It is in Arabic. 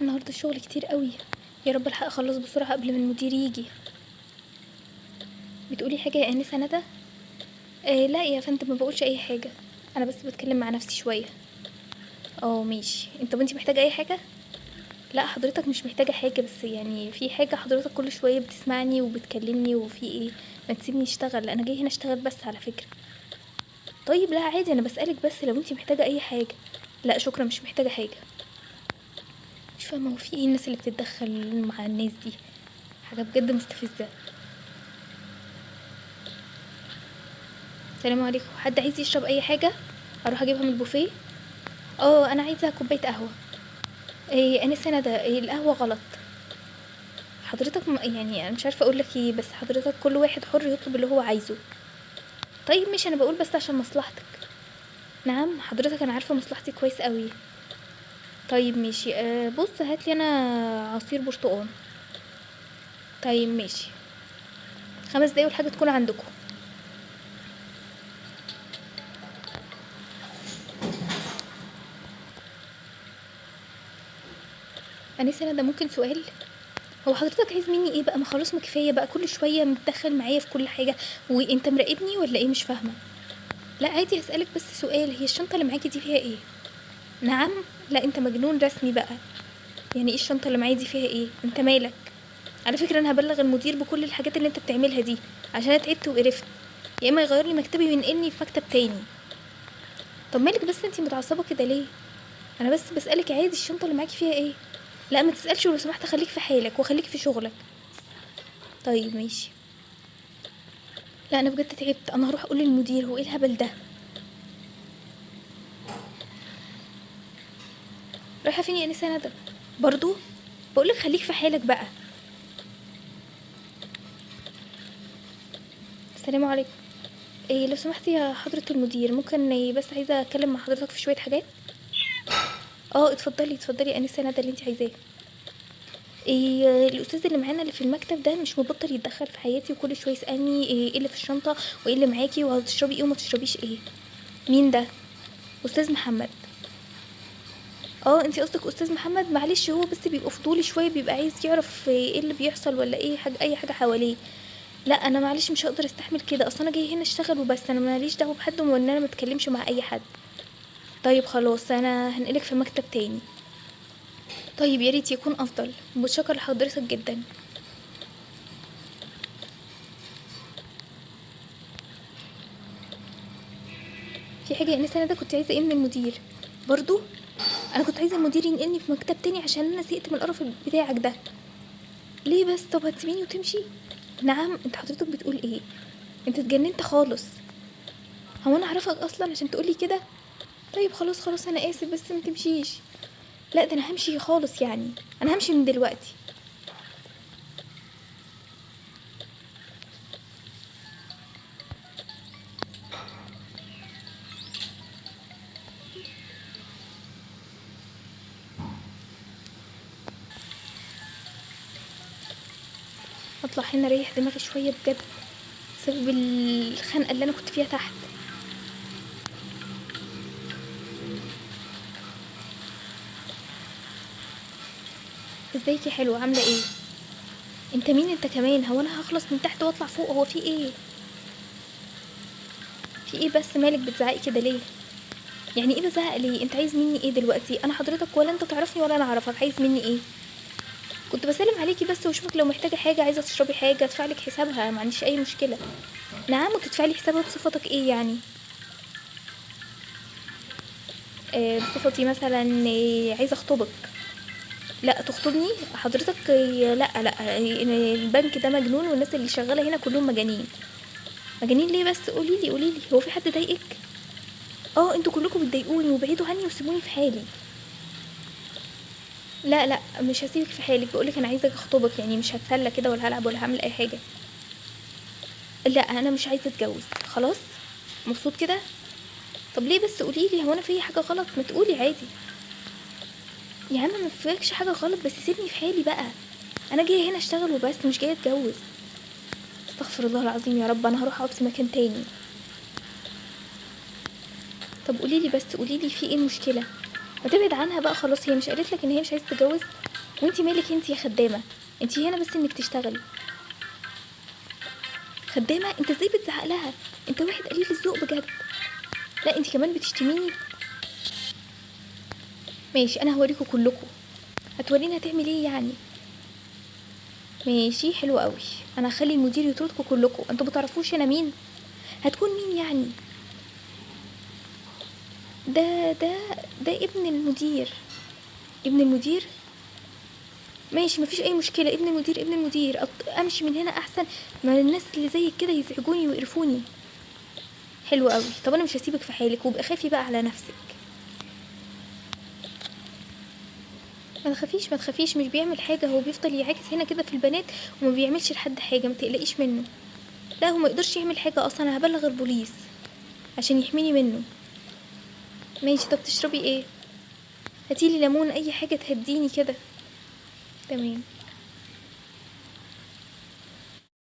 النهارده الشغل كتير قوي. يا رب الحق اخلص بسرعه قبل ما المدير يجي. بتقولي حاجه يا انسه ندى؟ لا يا فندم، ما بقولش اي حاجه. انا بس بتكلم مع نفسي شويه. ماشي. انت محتاجه اي حاجه؟ لا حضرتك مش محتاجه حاجه، بس يعني في حاجه حضرتك كل شويه بتسمعني وبتكلمني وفي ايه؟ ما تسيبني اشتغل، انا جاي هنا اشتغل بس على فكره. طيب لا عادي، انا بسالك بس لو انت محتاجه اي حاجه. لا شكرا، مش محتاجه حاجه. مش فاهمه هو في ايه الناس اللي بتتدخل مع الناس دي؟ حاجه بجد مستفزه. السلام عليكم، حد عايز يشرب اي حاجه؟ اروح اجيبها من البوفيه. انا عايزه كوبايه قهوه. انسه ندى، القهوه غلط. حضرتك يعني انا مش عارفه اقول لك ايه، بس حضرتك كل واحد حر يطلب اللي هو عايزه. طيب مش انا بقول بس عشان مصلحتك. نعم حضرتك، انا عارفه مصلحتي كويس قوي. طيب ماشي. بص هات لي انا عصير برتقال. طيب ماشي. 5 دقايق والحاجه تكون عندكم. انسه ندى، ممكن سؤال؟ هو حضرتك عايز مني ايه بقى؟ ما خلاص، ما كفايه بقى كل شويه متدخل معايا في كل حاجه. وانت مراقبني ولا ايه؟ مش فاهمه. لا عادي، هسألك بس سؤال، هي الشنطة اللي معاكي دي فيها ايه؟ نعم. لا انت مجنون رسمي بقى. يعني ايه الشنطة اللي معايا دي فيها ايه؟ انت مالك؟ على فكرة انا هبلغ المدير بكل الحاجات اللي انت بتعملها دي، عشان انا تعبت وقرفت. يا اما يغير لي مكتبي وينقلني في مكتب تاني. طب مالك بس؟ انت متعصبة كده ليه؟ انا بس بسألك عادي، الشنطة اللي معاكي فيها ايه؟ لا ما تسألش ولو سمحت، خليك في حالك وخليك في شغلك. طيب ماشي. لا انا بجد تعبت، انا هروح اقول للمدير هو ايه الهبل ده. رايحة فين يا انسة ندى؟ برضو؟ بقولك خليك في حالك بقى. السلام عليكم. لو سمحتِ يا حضرة المدير، ممكن بس عايزة أتكلم مع حضرتك في شوية حاجات؟ اتفضلي، اتفضلي أنسة ندى اللي أنتِ عايزاه. الأستاذ اللي معانا اللي في المكتب ده مش مبطل يتدخل في حياتي، وكل شوية يسألني إيه اللي في الشنطة وإيه اللي معاكِ وهتشربي إيه وما تشربيش إيه. مين ده؟ أستاذ محمد. أنتِ قصدِك أستاذ محمد؟ معلش هو بس بيبقى فضولي شوية، بيبقى عايز يعرف إيه اللي بيحصل والّا إيه أي حاجة حواليه. لأ أنا معلش مش هاقدر أستحمل كده، أصل أنا جاية هنا أشتغل وبس، أنا ما ليش دعوة بحد وإن أنا ما اتكلمش مع أي حد. طيب خلاص، أنا هانقلك في مكتب تاني. طيب يا ريت يكون أفضل، متشكرة لحضرتك جدا. في حاجة يا أنسة ندى؟ كنت عايزة ايه من المدير؟ برضو؟ أنا كنت عايزة المدير ينقلني في مكتب تاني عشان أنا زهقت من القرف بتاعك ده. ليه بس؟ طب هتسيبيني وتمشي؟ نعم، انت حضرتك بتقول ايه؟ انت اتجننت خالص. هو انا اعرفك اصلا عشان تقولي كده؟ طيب خلاص خلاص، انا اسف بس ما تمشيش. لا ده انا همشي خالص، يعني انا همشي من دلوقتي. هطلع هنا اريح دماغي شويه بجد، بسبب الخنقه اللي انا كنت فيها تحت. ازيك يا حلوه، عامله ايه؟ انت مين انت كمان؟ هو انا هخلص من تحت واطلع فوق؟ هو في ايه؟ في ايه بس؟ مالك بتزعقي كده ليه؟ يعني ايه بزعق ليه؟ انت عايز مني ايه دلوقتي؟ انا حضرتك ولا انت تعرفني ولا انا اعرفك، عايز مني ايه؟ كنت بسلم عليكي بس واشوفك لو محتاجه حاجه، عايزه تشربي حاجه ادفعلك حسابها، ما عنديش اي مشكله. نعم، وتدفعلي حسابها بصفتك ايه يعني؟ بصفتي مثلا عايزه اخطبك. لا تخطبني حضرتك؟ لا لا، البنك ده مجنون والناس اللي شغاله هنا كلهم مجانين. مجانين ليه بس؟ قوليلي هو في حد ضايقك؟ انتوا كلكم بتضايقوني وبعيدوا عني وسيبوني في حالي. لا لا، مش هسيبك في حالك، بقولك انا عايزه اخطبك، يعني مش هتسلى كده ولا هلعب ولا هعمل اي حاجه. لا انا مش عايزه اتجوز خلاص. مبسوط كده؟ طب ليه بس؟ قوليلي هو انا في حاجه غلط؟ ما تقولي عادي. يا عم ما فيكش حاجه غلط، بس سيبني في حالي بقى. انا جايه هنا اشتغل وبس، مش جايه اتجوز. استغفر الله العظيم يا رب، انا هروح اقعد في مكان تاني. طب قوليلي بس، قوليلي في ايه المشكله؟ ما تبعد عنها بقى خلاص، هي مش قالت لك ان هي مش عايزه تتجوز؟ وانتي مالك انتي يا خدامه؟ انتي هنا بس انك تشتغلي. خدامه؟ انت ازاي بتزعق لها؟ انت واحد قليل الذوق بجد. لا انتي كمان بتشتميني. ماشي انا هوريكوا كلكوا. هتوريني هتعمل ايه يعني؟ ماشي حلو قوي. انا هخلي المدير يطردكوا كلكوا. انتوا بتعرفوش انا مين؟ هتكون مين يعني؟ ده ابن المدير. ابن المدير؟ ماشي مفيش اي مشكله. ابن المدير ابن المدير. امشي من هنا احسن ما الناس اللي زي كده يزعجوني ويقرفوني. حلو قوي. طب انا مش هسيبك في حالك، وابقى خافي بقى على نفسك. ما تخافيش ما تخافيش، مش بيعمل حاجه. هو بيفضل يعاكس هنا كده في البنات وما بيعملش لحد حاجه، ما تقلقيش منه. لا هو ما يقدرش يعمل حاجه اصلا. انا هبلغ البوليس عشان يحميني منه. ماشي. طب تشربي ايه؟ هاتيلي ليمون اي حاجه تهديني كده. تمام.